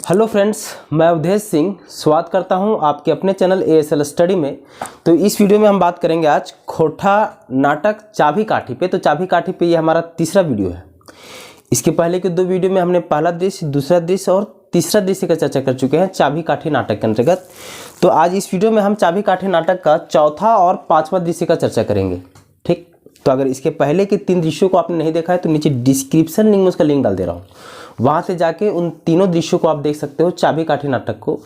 Hello friends, मैं अवधेश सिंह स्वागत करता हूं आपके अपने चैनल ASL स्टडी में। तो इस वीडियो में हम बात करेंगे आज खोटा नाटक चाबी काठी पे। तो चाबी काठी पे ये हमारा तीसरा वीडियो है। इसके पहले के दो वीडियो में हमने पहला दृश्य, दूसरा दृश्य और तीसरा दृश्य का चर्चा कर चुके हैं चाबी काठी नाटक के अंतर्गत। तो आज इस वीडियो में हम चाबी काठी नाटक का चौथा और पाँचवा दृश्य का चर्चा करेंगे। ठीक, तो अगर इसके पहले के तीन दृश्यों को आपने नहीं देखा है तो नीचे डिस्क्रिप्शन लिंक में उसका लिंक डाल दे रहा हूँ, वहाँ से जाके उन तीनों दृश्यों को आप देख सकते हो, चाबी काठी नाटक को,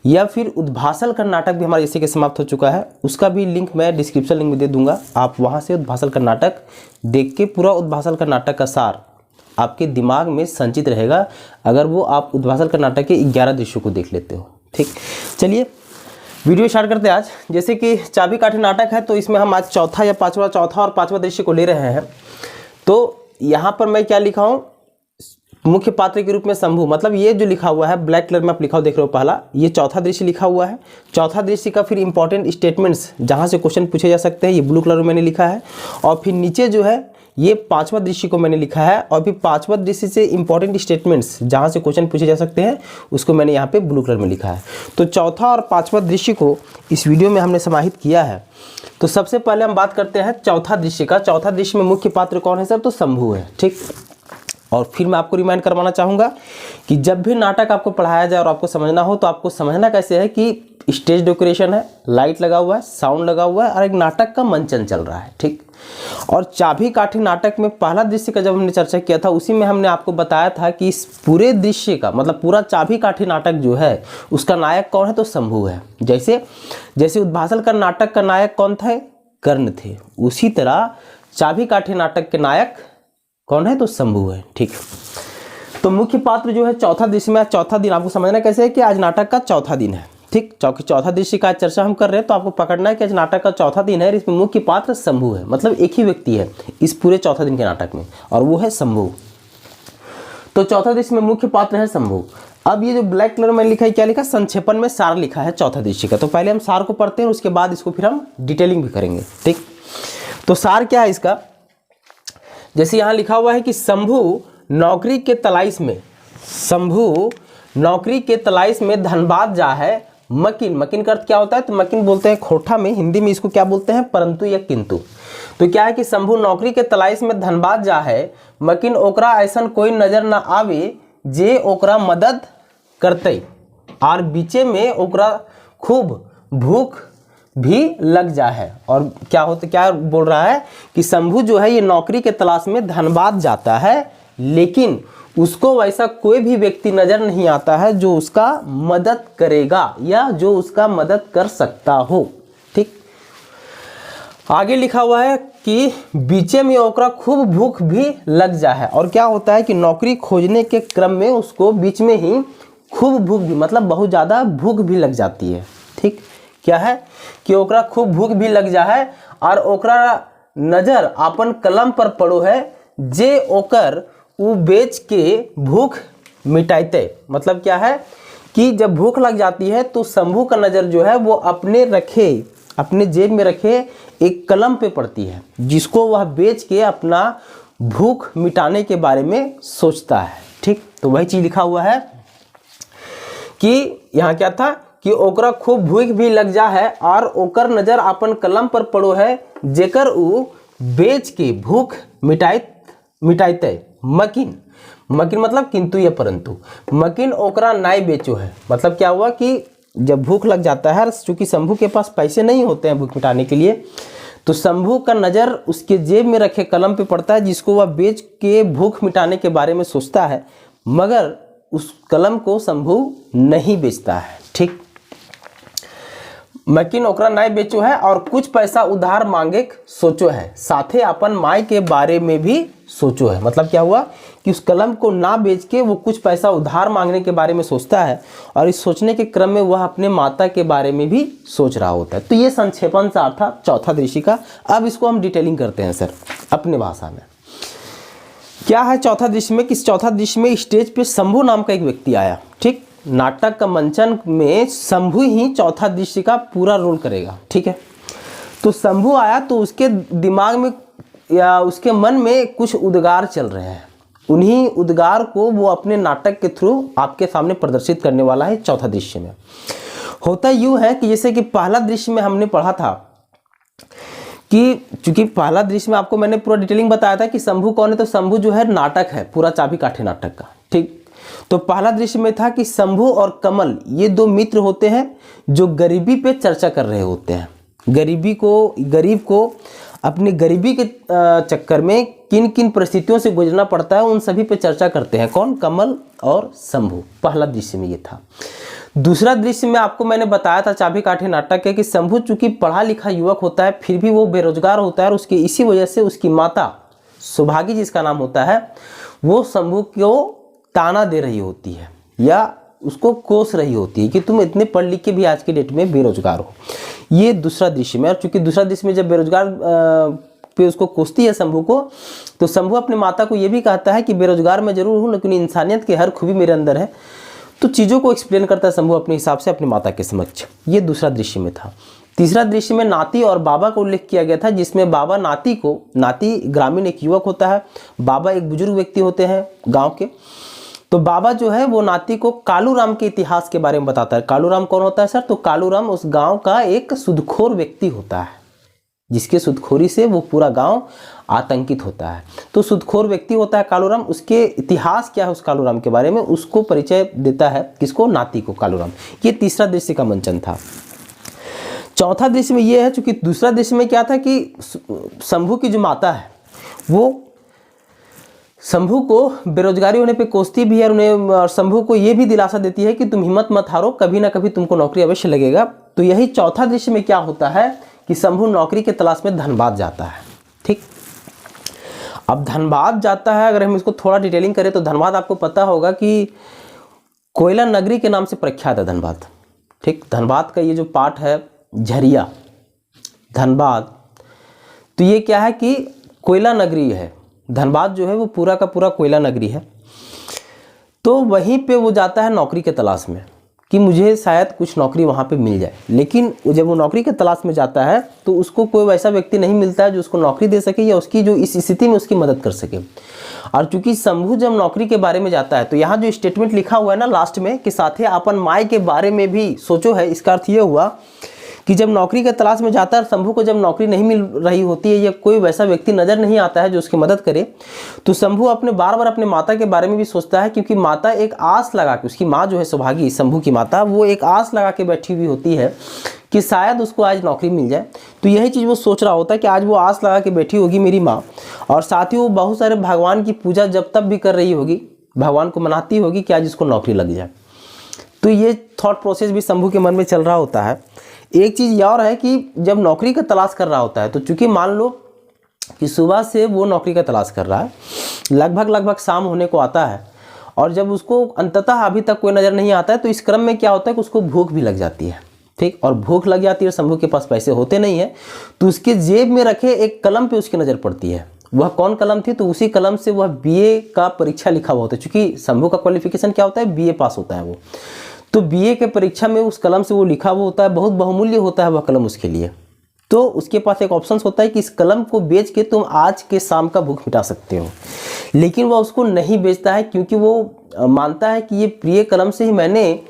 या फिर उद्भासल कर नाटक भी हमारे इसी के समाप्त हो चुका है, उसका भी लिंक मैं डिस्क्रिप्शन लिंक में दे दूंगा। आप वहाँ से उद्भासल कर नाटक देख के पूरा उद्भासल कर नाटक का सार आपके दिमाग में संचित रहेगा, अगर वो आप उद्भासल कर नाटक के 11 दृश्यों को देख लेते हो। ठीक, चलिए वीडियो स्टार्ट करते हैं आज। जैसे कि चाबी काठी नाटक है तो इसमें हम आज चौथा और पाँचवा दृश्य को ले रहे हैं। तो यहाँ पर मैं क्या लिखा हूँ, मुख्य पात्र के रूप में शंभू, मतलब ये जो लिखा हुआ है ब्लैक कलर में आप लिखा हुआ देख रहे हो, पहला ये चौथा दृश्य लिखा हुआ है। चौथा दृश्य का फिर इंपॉर्टेंट स्टेटमेंट्स जहाँ से क्वेश्चन पूछे जा सकते हैं, ये ब्लू कलर में मैंने लिखा है। और फिर नीचे जो है ये पांचवा दृश्य को मैंने लिखा है, और फिर पांचवा दृश्य से इंपॉर्टेंट स्टेटमेंट्स जहाँ से क्वेश्चन पूछे जा सकते हैं उसको मैंने यहाँ पे ब्लू कलर में लिखा है। तो चौथा और पांचवा दृश्य को इस वीडियो में हमने समाहित किया है। तो सबसे पहले हम बात करते हैं चौथा दृश्य का। चौथा दृश्य में मुख्य पात्र कौन है सर? तो शंभू है। ठीक, और फिर मैं आपको रिमाइंड करवाना चाहूँगा कि जब भी नाटक आपको पढ़ाया जाए और आपको समझना हो तो आपको समझना कैसे है कि स्टेज डेकोरेशन है, लाइट लगा हुआ है, साउंड लगा हुआ है और एक नाटक का मंचन चल रहा है। ठीक, और चाबी काठी नाटक में पहला दृश्य का जब हमने चर्चा किया था उसी में हमने आपको बताया था कि इस पूरे दृश्य का मतलब पूरा चाबी काठी नाटक जो है उसका नायक कौन है? तो शंभू है। जैसे उद्भासल का नाटक का नायक कौन था? कर्ण थे। उसी तरह चाबी काठी नाटक के नायक कौन है? तो शंभू है। ठीक, तो मुख्य पात्र जो है चौथा दृश्य में, चौथा दिन आपको समझना कैसे है कि आज नाटक का चौथा दिन है। ठीक, चौथा दृश्य का चर्चा हम कर रहे हैं तो आपको पकड़ना है कि आज नाटक का चौथा दिन है। इसमें मुख्य पात्र शंभू है, मतलब एक ही व्यक्ति है इस पूरे चौथा दिन के नाटक में, और वो है शंभू। तो चौथा दृश्य में मुख्य पात्र है शंभू। अब ये जो ब्लैक कलर में लिखा है, क्या लिखा? संक्षेपण में सार लिखा है चौथा दृश्य का। तो पहले हम सार को पढ़ते हैं, उसके बाद इसको फिर हम डिटेलिंग भी करेंगे। ठीक, तो सार क्या है इसका? जैसे यहाँ लिखा हुआ है कि शंभू नौकरी के तलाश में धनबाद जा है। मकिन का अर्थ क्या होता है? तो मकिन बोलते हैं खोटा में, हिंदी में इसको क्या बोलते हैं? परंतु या किंतु। तो क्या है कि शंभू नौकरी के तलाश में धनबाद जा है, मकिन ओकरा ऐसा कोई नजर न आवे जे ओकरा मदद करते, और बीचे में ओकरा खूब भूख भी लग जा है। और क्या बोल रहा है कि शंभू जो है ये नौकरी के तलाश में धनबाद जाता है, लेकिन उसको वैसा कोई भी व्यक्ति नजर नहीं आता है जो उसका मदद करेगा या जो उसका मदद कर सकता हो। ठीक, आगे लिखा हुआ है कि बीचे में ओकरा खूब भूख भी लग जा है। और क्या होता है कि नौकरी खोजने के क्रम में उसको बीच में ही खूब भूख भी, मतलब बहुत ज़्यादा भूख भी लग जाती है। ठीक, क्या है कि ओकरा खूब भूख भी लग जा है और ओकरा नजर अपन कलम पर पड़ो है जे ओकर उ बेच के भूख मिटाइते। मतलब क्या है कि जब भूख लग जाती है तो शंभू का नज़र जो है वो अपने जेब में रखे एक कलम पे पड़ती है, जिसको वह बेच के अपना भूख मिटाने के बारे में सोचता है। ठीक, तो वही चीज़ लिखा हुआ है कि यहाँ क्या था कि ओकरा खूब भूख भी लग जा है और ओकर नज़र अपन कलम पर पड़ो है जेकर उ बेच के भूख मिटाइते। मकिन मतलब किंतु या परंतु। मकिन ओकरा नाई बेचो है, मतलब क्या हुआ कि जब भूख लग जाता है, चूंकि शंभू के पास पैसे नहीं होते हैं भूख मिटाने के लिए, तो शंभू का नज़र उसके जेब में रखे कलम पे पड़ता है, जिसको वह बेच के भूख मिटाने के बारे में सोचता है, मगर उस कलम को शंभू नहीं बेचता है। ठीक, मकिन ओकरा नाई बेचो है और कुछ पैसा उधार मांगे सोचो है, साथे अपन माई के बारे में भी सोचो है। मतलब क्या हुआ कि उस कलम को ना बेच के वो कुछ पैसा उधार मांगने के बारे में सोचता है, और इस सोचने के क्रम में वह अपने माता के बारे में भी सोच रहा होता है। तो ये संक्षेपण सार था चौथा दृश्य का। अब इसको हम डिटेलिंग करते हैं सर अपने भाषा में। क्या है चौथा दृश्य में? किस चौथा दृश्य में स्टेज पे शंभू नाम का एक व्यक्ति आया। ठीक, नाटक का मंचन में शंभू ही चौथा दृश्य का पूरा रोल करेगा। ठीक है, तो शंभू आया तो उसके दिमाग में या उसके मन में कुछ उद्गार चल रहे हैं। उन्हीं उद्गार को वो अपने नाटक के थ्रू आपके सामने प्रदर्शित करने वाला है चौथा दृश्य में। होता यूँ है कि जैसे कि पहला दृश्य में हमने पढ़ा था कि चूंकि पहला दृश्य में आपको मैंने पूरा डिटेलिंग बताया था कि शंभू कौन है, तो शंभू जो है नाटक है, पूरा चाबी काठी नाटक का। ठीक, तो पहला दृश्य में था कि शंभू और कमल ये दो मित्र होते हैं जो गरीबी पे चर्चा कर रहे होते हैं। गरीब को अपनी गरीबी के चक्कर में किन किन परिस्थितियों से गुजरना पड़ता है उन सभी पे चर्चा करते हैं। कौन? कमल और शंभू। पहला दृश्य में ये था। दूसरा दृश्य में आपको मैंने बताया था चाबी काठी नाटक है कि शंभू चूंकि पढ़ा लिखा युवक होता है फिर भी वो बेरोजगार होता है और उसकी इसी वजह से उसकी माता सुभागी जिसका नाम होता है वो शंभू को ताना दे रही होती है या उसको कोस रही होती है कि तुम इतने पढ़ लिख के भी आज के डेट में बेरोजगार हो। ये दूसरा दृश्य में। और चूंकि दूसरा दृश्य में जब बेरोजगार पे उसको कोसती है शंभू को, तो शंभू अपने माता को ये भी कहता है कि बेरोजगार मैं जरूर हूँ लेकिन इंसानियत की हर खूबी मेरे अंदर है। तो चीज़ों को एक्सप्लेन करता है शंभू अपने हिसाब से अपनी माता के समक्ष। ये दूसरा दृश्य में था। तीसरा दृश्य में नाती और बाबा का उल्लेख किया गया था, जिसमें बाबा नाती ग्रामीण एक युवक होता है, बाबा एक बुजुर्ग व्यक्ति होते हैं गांव के। तो बाबा जो है वो नाती को कालूराम के इतिहास के बारे में बताता है। कालूराम कौन होता है सर? तो कालूराम उस गांव का एक सुदखोर व्यक्ति होता है जिसके सुदखोरी से वो पूरा गांव आतंकित होता है। तो सुदखोर व्यक्ति होता है कालूराम। उसके इतिहास क्या है उस कालूराम के बारे में उसको परिचय देता है, किसको? नाती को, कालूराम। ये तीसरा दृश्य का मंचन था। चौथा दृश्य में ये है, चूंकि दूसरा दृश्य में क्या था कि शंभू की जो माता है वो शंभू को बेरोजगारी होने पे कोसती भी है और शंभू को ये भी दिलासा देती है कि तुम हिम्मत मत हारो, कभी ना कभी तुमको नौकरी अवश्य लगेगा। तो यही चौथा दृश्य में क्या होता है कि शंभू नौकरी के तलाश में धनबाद जाता है। ठीक, अब धनबाद जाता है, अगर हम इसको थोड़ा डिटेलिंग करें तो धनबाद आपको पता होगा कि कोयला नगरी के नाम से प्रख्यात है धनबाद। ठीक, धनबाद का ये जो पार्ट है झरिया धनबाद, तो ये क्या है कि कोयला नगरी है। धनबाद जो है वो पूरा का पूरा कोयला नगरी है। तो वहीं पे वो जाता है नौकरी के तलाश में कि मुझे शायद कुछ नौकरी वहाँ पे मिल जाए। लेकिन जब वो नौकरी के तलाश में जाता है तो उसको कोई वैसा व्यक्ति नहीं मिलता है जो उसको नौकरी दे सके या उसकी जो इस स्थिति में उसकी मदद कर सके। और चूंकि शंभू जब नौकरी के बारे में जाता है तो यहाँ जो स्टेटमेंट लिखा हुआ है ना लास्ट में कि साथे अपन माई के बारे में भी सोचो है, इसका अर्थ ये हुआ कि जब नौकरी के तलाश में जाता है, शंभू को जब नौकरी नहीं मिल रही होती है या कोई वैसा व्यक्ति नज़र नहीं आता है जो उसकी मदद करे, तो शंभू अपने बार बार अपने माता के बारे में भी सोचता है, क्योंकि माता एक आस लगा के, उसकी माँ जो है सुभागी, शंभू की माता, वो एक आस लगा के बैठी हुई होती है कि शायद उसको आज नौकरी मिल जाए। तो यही चीज़ वो सोच रहा होता है कि आज वो आस लगा के बैठी होगी मेरी माँ, और साथ ही वो बहुत सारे भगवान की पूजा जब तब भी कर रही होगी, भगवान को मनाती होगी कि आज इसको नौकरी लग जाए। तो ये थॉट प्रोसेस भी शंभू के मन में चल रहा होता है। एक चीज़ ये और है कि जब नौकरी का तलाश कर रहा होता है, तो चूंकि मान लो कि सुबह से वो नौकरी का तलाश कर रहा है, लगभग शाम होने को आता है, और जब उसको अंततः अभी तक कोई नज़र नहीं आता है, तो इस क्रम में क्या होता है कि उसको भूख भी लग जाती है। ठीक, और भूख लग जाती है, शंभू के पास पैसे होते नहीं है, तो उसके जेब में रखे एक कलम पे उसकी नज़र पड़ती है। वह कौन कलम थी? तो उसी कलम से वह बीए का परीक्षा लिखा हुआ होता है। चूंकि शंभू का क्वालिफिकेशन क्या होता है? बीए पास होता है वो। तो बीए के परीक्षा में उस कलम से वो लिखा हुआ होता है, बहुत बहुमूल्य होता है वह कलम उसके लिए। तो उसके पास एक ऑप्शन होता है कि इस कलम को बेच के तुम आज के शाम का भूख मिटा सकते हो, लेकिन वह उसको नहीं बेचता है, क्योंकि वो मानता है कि ये प्रिय कलम से ही मैंने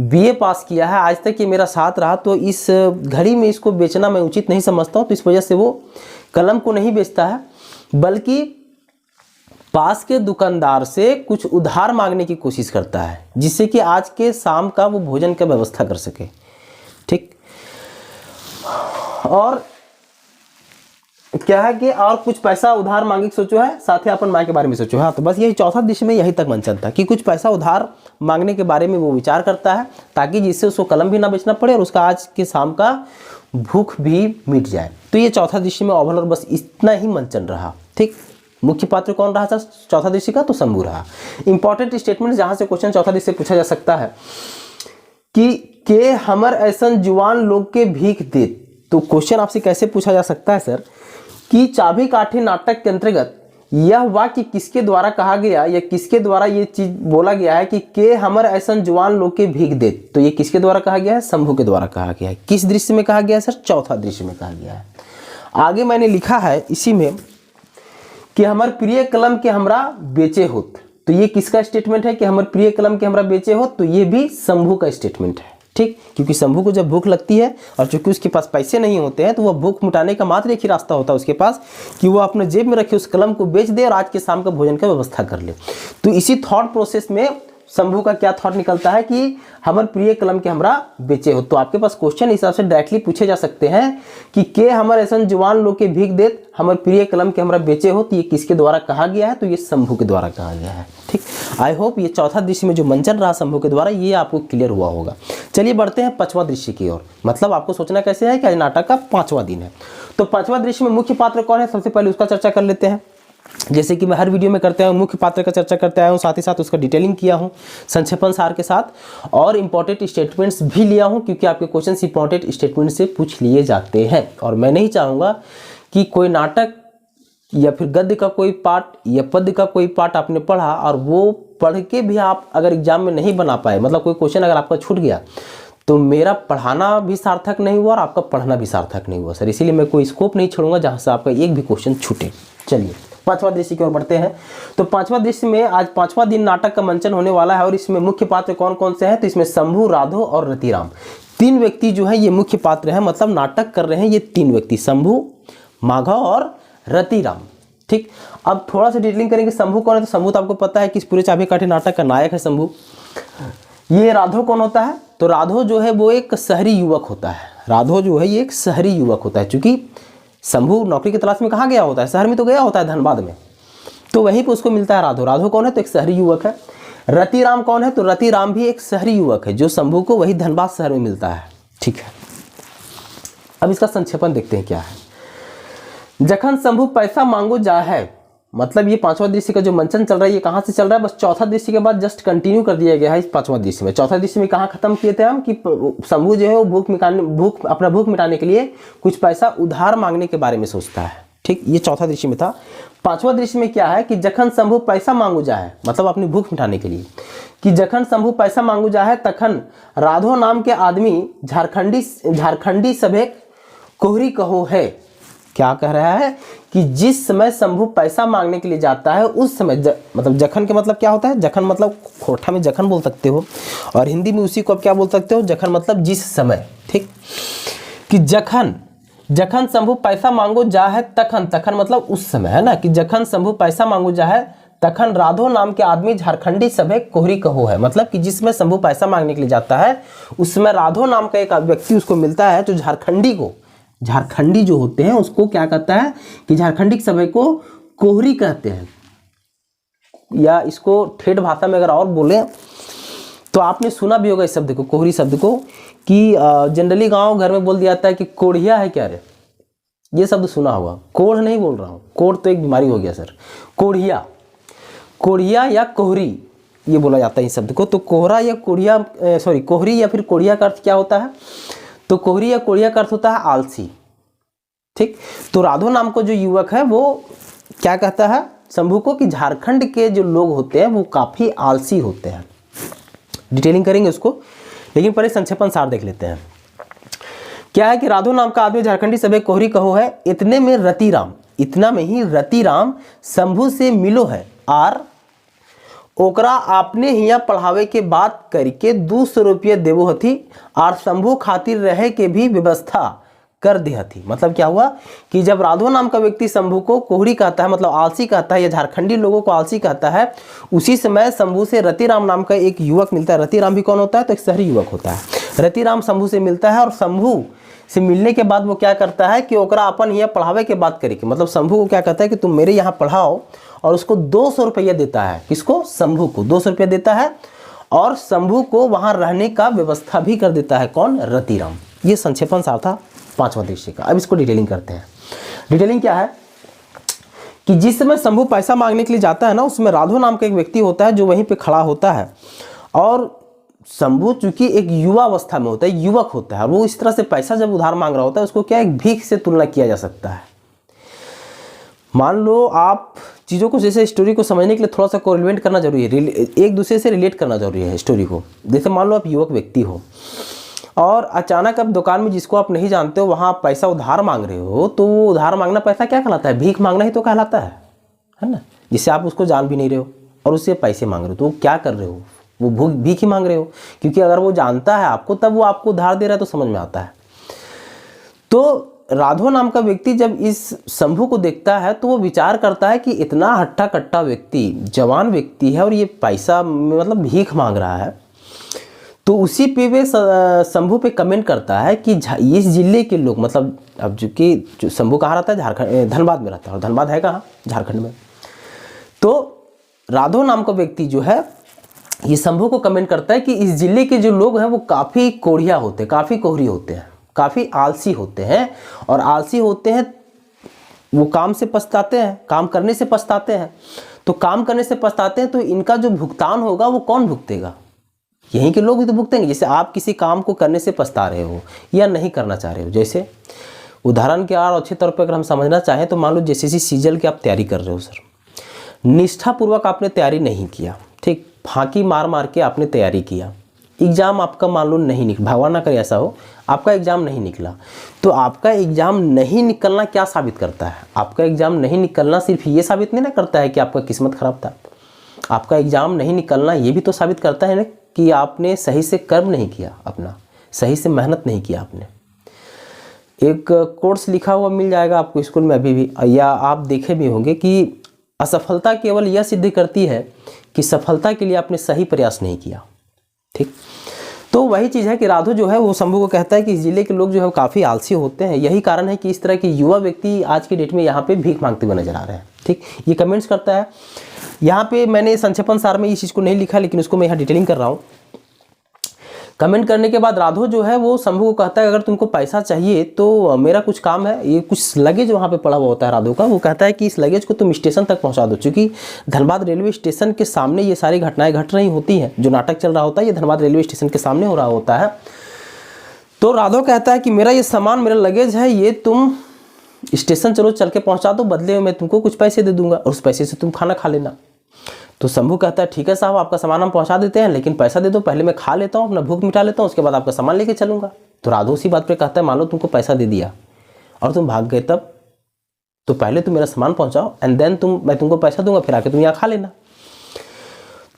बीए पास किया है, आज तक ये मेरा साथ रहा, तो इस घड़ी में इसको बेचना मैं उचित नहीं समझता हूँ। तो इस वजह से वो कलम को नहीं बेचता है, बल्कि पास के दुकानदार से कुछ उधार मांगने की कोशिश करता है, जिससे कि आज के शाम का वो भोजन का व्यवस्था कर सके। ठीक, और क्या है कि और कुछ पैसा उधार मांगे के सोचो है, साथ ही अपन माँ के बारे में सोचो। हाँ, तो बस यही चौथा दृश्य में यही तक मंचन था कि कुछ पैसा उधार मांगने के बारे में वो विचार करता है, ताकि जिससे उसको कलम भी ना बेचना पड़े और उसका आज के शाम का भूख भी मिट जाए। तो ये चौथा दृश्य में ओवरऑल बस इतना ही मंचन रहा। ठीक, मुख्य पात्र कौन रहा था चौथा दृश्य का? तो शंभू रहा। इंपॉर्टेंट स्टेटमेंट जहां से क्वेश्चन चौथा दृश्य से पूछा जा सकता है कि के हमर ऐसन जुआन लोग के भीख दे। तो क्वेश्चन आपसे कैसे पूछा जा सकता है सर कि चाबी काठी नाटक के अंतर्गत यह वाक्य किसके द्वारा कहा गया या किसके द्वारा ये चीज बोला गया है कि के हमर ऐसन जुआन लोग के भीख दे? तो ये किसके द्वारा कहा गया है? शंभू के द्वारा कहा गया है। किस दृश्य में कहा गया है सर? चौथा दृश्य में कहा गया है। आगे मैंने लिखा है इसी में कि हमर प्रिय कलम के हमरा बेचे होत। तो ये किसका स्टेटमेंट है कि हमर प्रिय कलम के हमरा बेचे होत? तो ये भी शंभू का स्टेटमेंट है। ठीक, क्योंकि शंभू को जब भूख लगती है और चूंकि उसके पास पैसे नहीं होते हैं तो वह भूख मिटाने का मात्र एक ही रास्ता होता है उसके पास कि वो अपने जेब में रखे उस कलम को बेच दे और आज के शाम का भोजन का व्यवस्था कर ले। तो इसी थॉट प्रोसेस में शंभू का क्या थॉट निकलता है कि हमर प्रिय कलम के हमरा बेचे हो। तो आपके पास क्वेश्चन हिसाब से डायरेक्टली पूछे जा सकते हैं कि के हमर ऐसा जवान लोग के भीख देत हमर प्रिय कलम के हमरा बेचे हो। तो ये किसके द्वारा कहा गया है? तो ये शंभू के द्वारा कहा गया है। ठीक, आई होप ये चौथा दृश्य में जो मंचन रहा शंभू के द्वारा ये आपको क्लियर हुआ होगा। चलिए बढ़ते हैं पांचवा दृश्य की ओर। मतलब आपको सोचना कैसे है कि आज नाटक का 5वां दिन है। तो 5वां दृश्य में मुख्य पात्र कौन है, सबसे पहले उसका चर्चा कर लेते हैं। जैसे कि मैं हर वीडियो में करते हूँ, मुख्य पात्र का चर्चा करते आया हूँ, साथ ही साथ उसका डिटेलिंग किया हूँ संक्षेपण सार के साथ, और इंपॉर्टेंट स्टेटमेंट्स भी लिया हूँ क्योंकि आपके क्वेश्चन इंपॉर्टेंट स्टेटमेंट से पूछ लिए जाते हैं। और मैं नहीं चाहूँगा कि कोई नाटक या फिर गद्य का कोई पार्ट या पद्य का कोई पार्ट आपने पढ़ा और वो पढ़ के भी आप अगर एग्जाम में नहीं बना पाए, मतलब कोई क्वेश्चन अगर आपका छूट गया तो मेरा पढ़ाना भी सार्थक नहीं हुआ और आपका पढ़ना भी सार्थक नहीं हुआ सर। इसीलिए मैं कोई स्कोप नहीं छोड़ूंगा जहाँ से आपका एक भी क्वेश्चन छूटे। चलिए 5वां दृश्य की ओर बढ़ते हैं। तो 5वां दृश्य में आज 5वां दिन नाटक का मंचन होने वाला है और इसमें मुख्य पात्र कौन कौन से हैं? तो इसमें शंभू, राधो और रतिराम 3 व्यक्ति जो है ये मुख्य पात्र हैं। मतलब नाटक कर रहे हैं ये 3 व्यक्ति, शंभू, माघव और रतिराम। ठीक, अब थोड़ा सा डिटेलिंग करेंगे। शंभू कौन है? तो शंभू तो आपको पता है कि इस पूरे चाबी काठी नाटक का नायक है शंभू। ये राधो कौन होता है? तो राधो जो है वो एक शहरी युवक होता है। राधो जो है ये एक शहरी युवक होता है। चूंकि शंभू नौकरी की तलाश में कहाँ गया होता है? शहर में तो गया होता है, धनबाद में, तो वहीं पे उसको मिलता है राधो। राधो कौन है? तो एक शहरी युवक है। रतिराम कौन है? तो रतिराम भी एक शहरी युवक है जो शंभू को वही धनबाद शहर में मिलता है। ठीक है, अब इसका संक्षेपण देखते हैं क्या है। जखन शंभू पैसा मांगो जा है, मतलब ये 5वां दृश्य का जो मंचन चल रहा है ये कहाँ से चल रहा है? बस चौथा दृश्य के बाद जस्ट कंटिन्यू कर दिया गया है इस 5वां दृश्य में। चौथा दृश्य में कहाँ खत्म किए थे हम कि शंभू जो है वो अपना भूख मिटाने के लिए कुछ पैसा उधार मांगने के बारे में सोचता है। ठीक, ये चौथा दृश्य में था। 5वां दृश्य में क्या है कि जखन शंभू पैसा मांगू जा है, मतलब अपनी भूख मिटाने के लिए, कि जखन शंभू पैसा मांगू जा है तखन राधो नाम के आदमी झारखंडी सभे कोहरी कहो है। क्या कह रहा है कि जिस समय शंभू पैसा मांगने के लिए जाता है उस समय मतलब जखन के मतलब क्या होता है? जखन मतलब खोटा में जखन बोल सकते हो और हिंदी में उसी को आप क्या बोल सकते हो? जखन मतलब जिस समय। ठीक, कि जखन शंभू पैसा मांगो जा है तखन मतलब उस समय, है ना, कि जखन शंभू पैसा मांगो जा है तखन राधो नाम के आदमी झारखंडी सभे कोहरी कहो है। मतलब कि जिसमें शंभू पैसा मांगने के लिए जाता है उसमें राधो नाम का एक व्यक्ति उसको मिलता है जो झारखंडी जो होते हैं उसको क्या कहता है कि झारखंडी सभे को कोहरी कहते हैं। या इसको ठेठ भाषा में अगर और बोले तो आपने सुना भी होगा इस शब्द को, कोहरी शब्द को, कि जनरली गांव घर में बोल दिया जाता है कि कोढ़िया है क्या रे, ये शब्द सुना होगा। कोढ़ नहीं बोल रहा हूँ, कोढ़ तो एक बीमारी हो गया सर। कोढ़िया या कोहरी ये बोला जाता है इस शब्द को। तो कोहरा या कोढ़िया कोहरी या फिर कोढ़िया का अर्थ क्या होता है? तो कोहरी या कोढ़िया का अर्थ होता है आलसी। ठीक, तो राधो नाम को जो युवक है वो क्या कहता है शंभू को कि झारखंड के जो लोग होते हैं वो काफी आलसी होते हैं। डिटेलिंग करेंगे उसको, लेकिन पहले संक्षेपण सार देख लेते हैं। क्या है कि राधो नाम का आदमी झारखंडी सभे कोहरी कहो है। इतने में रतिराम शंभू से मिलो है और ओकरा आपने हिया पढ़ावे के बात करके 200 रुपये देवो हथी और शंभू खातिर रहे के भी व्यवस्था कर दे हथी। मतलब क्या हुआ कि जब राधो नाम का व्यक्ति शंभू को कोहरी कहता है, मतलब आलसी कहता है या झारखंडी लोगों को आलसी कहता है, उसी समय शंभू से रतिराम नाम का एक युवक मिलता है। रतिराम भी कौन होता है? तो एक शहरी युवक होता है। रतिराम शंभू से मिलता है और शंभू से मिलने के बाद वो क्या करता है कि ओकरा अपन यहाँ पढ़ावे के बात करे, मतलब शंभू को क्या कहता है कि तुम मेरे यहाँ पढ़ाओ, और उसको 200 रुपया देता है। किसको? शंभू को 200 रुपया देता है और शंभू को वहाँ रहने का व्यवस्था भी कर देता है। कौन? रतिराम। ये संक्षेपण सार था 5वां दृश्य का। अब इसको डिटेलिंग करते हैं। डिटेलिंग क्या है कि जिस समय शंभू पैसा मांगने के लिए जाता है ना, उसमें राधो नाम का एक व्यक्ति होता है जो वहीं पे खड़ा होता है। और शंभू चूंकि एक युवा अवस्था में होता है, युवक होता है, वो इस तरह से पैसा जब उधार मांग रहा होता है उसको क्या एक भीख से तुलना किया जा सकता है। मान लो आप चीज़ों को, जैसे स्टोरी को समझने के लिए थोड़ा सा कोरिलेट करना जरूरी है, एक दूसरे से रिलेट करना जरूरी है स्टोरी को। जैसे मान लो आप युवक व्यक्ति हो और अचानक आप दुकान में जिसको आप नहीं जानते हो वहाँ आप पैसा उधार मांग रहे हो, तो वो उधार मांगना पैसा क्या कहलाता है? भीख मांगना ही तो कहलाता है है ना, जिससे आप उसको जान भी नहीं रहे हो और उससे पैसे मांग रहे हो, तो वो क्या कर रहे हो, वो भीख ही मांग रहे हो। क्योंकि अगर वो जानता है आपको तब वो आपको उधार दे रहा है तो समझ में आता है। तो राघव नाम का व्यक्ति जब इस शंभू को देखता है तो वो विचार करता है कि इतना हट्टा कट्टा व्यक्ति, जवान व्यक्ति है और ये पैसा मतलब भीख मांग रहा है। तो उसी पे वे शंभू पे कमेंट करता है कि इस जिले के लोग, मतलब अब जो शंभू कहाँ रहता है, झारखंड, धनबाद में रहता है, और धनबाद है कहाँ, झारखंड में। तो राघव नाम का व्यक्ति जो है ये शंभू को कमेंट करता है कि इस जिले के जो लोग हैं वो काफ़ी कोढ़िया होते हैं, काफ़ी कोहरी होते हैं, काफ़ी आलसी होते हैं, और आलसी होते हैं वो काम से पछताते हैं, काम करने से पछताते हैं। तो काम करने से पछताते हैं तो इनका जो भुगतान होगा वो कौन भुगतेगा, यहीं के लोग भी तो भुगतेंगे। जैसे आप किसी काम को करने से पछता रहे हो या नहीं करना चाह रहे हो, जैसे उदाहरण के और अच्छे तौर पर अगर हम समझना चाहें तो मान लो जैसे सीजल की आप तैयारी कर रहे हो सर, निष्ठापूर्वक आपने तैयारी नहीं किया, ठीक, फांकी मार मार के आपने तैयारी किया, एग्ज़ाम आपका मान लो नहीं निकला, भगवान ना करे ऐसा हो, आपका एग्ज़ाम नहीं निकला। तो आपका एग्ज़ाम नहीं निकलना क्या साबित करता है, आपका एग्ज़ाम नहीं निकलना सिर्फ ये साबित नहीं ना करता है कि आपका किस्मत ख़राब था, आपका एग्ज़ाम नहीं निकलना ये भी तो साबित करता है ना कि आपने सही से कर्म नहीं किया, अपना सही से मेहनत नहीं किया आपने। एक कोर्स लिखा हुआ मिल जाएगा आपको स्कूल में अभी भी, या आप देखे भी होंगे कि असफलता केवल यह सिद्ध करती है कि सफलता के लिए आपने सही प्रयास नहीं किया, ठीक। तो वही चीज़ है कि राघव जो है वो शंभू को कहता है कि इस जिले के लोग जो है काफ़ी आलसी होते हैं, यही कारण है कि इस तरह के युवा व्यक्ति आज की डेट में यहाँ पे भीख मांगते हुए नजर आ रहे हैं, ठीक। ये कमेंट्स करता है। यहाँ पे मैंने संक्षेपण सार में इस चीज़ को नहीं लिखा, लेकिन उसको मैं यहाँ डिटेलिंग कर रहा हूँ। कमेंट करने के बाद राघव जो है वो शंभू को कहता है अगर तुमको पैसा चाहिए तो मेरा कुछ काम है, ये कुछ लगेज वहाँ पे पड़ा हुआ होता है राघव का, वो कहता है कि इस लगेज को तुम स्टेशन तक पहुँचा दो, क्योंकि धनबाद रेलवे स्टेशन के सामने ये सारी घटनाएं घट रही होती हैं, जो नाटक चल रहा होता है ये धनबाद रेलवे स्टेशन के सामने हो रहा होता है। तो राघव कहता है कि मेरा ये सामान, मेरा लगेज है, ये तुम स्टेशन चलो चल के पहुँचा दो, बदले में मैं तुमको कुछ पैसे दे दूंगा और उस पैसे से तुम खाना खा लेना। तो शंभू कहता है ठीक है साहब, आपका सामान हम पहुंचा देते हैं, लेकिन पैसा दे दो, पहले मैं खा लेता हूँ, अपना भूख मिटा लेता हूँ, उसके बाद आपका सामान लेके चलूंगा। तो राघव उसी बात पे कहता है मान लो तुमको पैसा दे दिया और तुम भाग गए, तब तो पहले तुम मेरा सामान पहुंचाओ एंड देन मैं तुमको पैसा दूंगा, फिर आके तुम यहाँ खा लेना।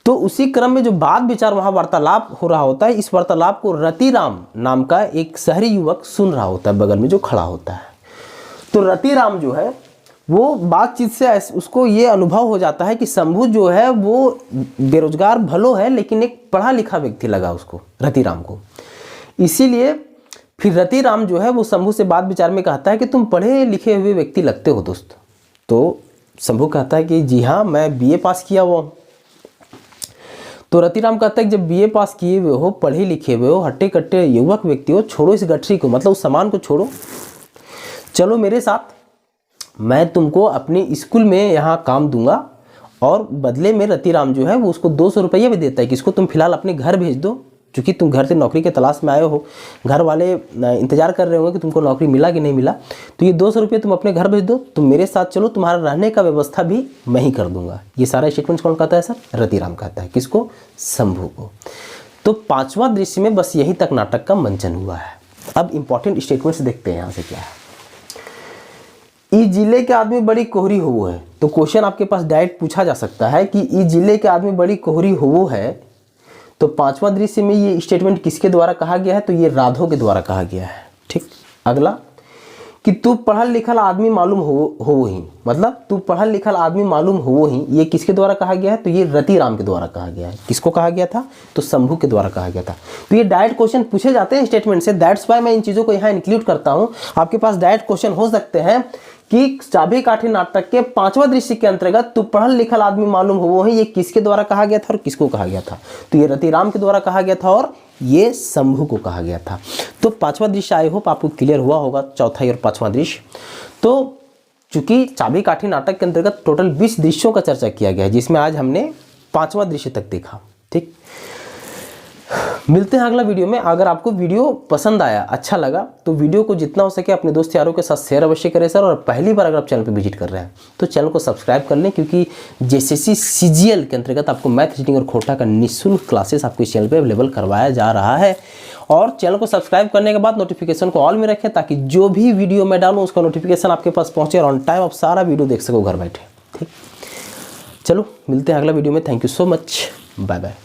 तो उसी क्रम में जो बात विचार वहाँ वार्तालाप हो रहा होता है, इस वार्तालाप को रतिराम नाम का एक शहरी युवक सुन रहा होता है बगल में जो खड़ा होता है। तो रतिराम जो है वो बातचीत से उसको ये अनुभव हो जाता है कि शंभू जो है वो बेरोजगार भलो है, लेकिन एक पढ़ा लिखा व्यक्ति लगा उसको, रतिराम को। इसीलिए फिर रतिराम जो है वो शंभू से बात विचार में कहता है कि तुम पढ़े लिखे हुए व्यक्ति लगते हो दोस्त। तो शंभू कहता है कि जी हाँ, मैं बीए पास किया हुआ हूँ। तो रतिराम कहता है कि जब बीए पास किए हुए हो, पढ़े लिखे हुए हो, हट्टे कट्टे युवक व्यक्ति हो, छोड़ो इस गठरी को, मतलब उस सामान को छोड़ो, चलो मेरे साथ, मैं तुमको अपने स्कूल में यहाँ काम दूंगा। और बदले में रतिराम जो है वो उसको 200 रुपये भी देता है कि इसको तुम फिलहाल अपने घर भेज दो, क्योंकि तुम घर से नौकरी के तलाश में आए हो, घर वाले इंतजार कर रहे होंगे कि तुमको नौकरी मिला कि नहीं मिला, तो ये 200 रुपये तुम अपने घर भेज दो, तुम मेरे साथ चलो, तुम्हारा रहने का व्यवस्था भी मैं ही कर दूंगा। ये सारा स्टेटमेंट कौन कहता है सर? रतिराम कहता है। किसको? शंभू को। तो पांचवा दृश्य में बस यही तक नाटक का मंचन हुआ है। अब इंपॉर्टेंट स्टेटमेंट्स देखते हैं यहाँ से क्या है। इस जिले के आदमी बड़ी कोहरी हो है, तो क्वेश्चन आपके पास डायरेक्ट पूछा जा सकता है कि इस जिले के आदमी बड़ी कोहरी हो है, तो पांचवा दृश्य में ये स्टेटमेंट किसके द्वारा कहा गया है? तो ये राघव के द्वारा कहा गया है। ठीक। अगला कि तू पढ़ल लिखल आदमी मालूम हो ही, मतलब तू पढ़ल लिखल आदमी मालूम हो ही, ये किसके द्वारा कहा गया है? तो ये रतिराम के द्वारा कहा गया है। किसको कहा गया था? तो शंभू के द्वारा कहा गया था। तो ये डायरेक्ट क्वेश्चन पूछे जाते हैं स्टेटमेंट से, दैट्स वाई मैं इन चीज़ों को यहाँ इंक्लूड करता हूँ। आपके पास डायरेक्ट क्वेश्चन हो सकते हैं कि चाबी काठी नाटक के पांचवा दृश्य के अंतर्गत तू पढ़ल लिखल आदमी मालूम हो है, ये किसके द्वारा कहा गया था और किसको कहा गया था? तो ये रतिराम के द्वारा कहा गया था और ये शंभू को कहा गया था। तो पांचवा दृश्य आई होप आपको क्लियर हुआ होगा, चौथा और पांचवा दृश्य। तो चूंकि चाबी काठी नाटक के अंतर्गत टोटल 20 दृश्यों का चर्चा किया गया है, जिसमें आज हमने पांचवा दृश्य तक देखा। ठीक, मिलते हैं अगला वीडियो में। अगर आपको वीडियो पसंद आया, अच्छा लगा, तो वीडियो को जितना हो सके अपने दोस्त यारों के साथ शेयर अवश्य करें सर। और पहली बार अगर आप चैनल पर विजिट कर रहे हैं तो चैनल को सब्सक्राइब कर लें, क्योंकि जेसीसी सीजीएल के अंतर्गत आपको मैथ, रीजनिंग और खोटा का निःशुल्क क्लासेस आपको इस चैनल पर अवेलेबल करवाया जा रहा है। और चैनल को सब्सक्राइब करने के बाद नोटिफिकेशन को ऑल में रखें, ताकि जो भी वीडियो मैं डालूँ उसका नोटिफिकेशन आपके पास पहुँचे और ऑन टाइम आप सारा वीडियो देख सको घर बैठे। ठीक, चलो मिलते हैं अगला वीडियो में। Thank you so much, bye bye.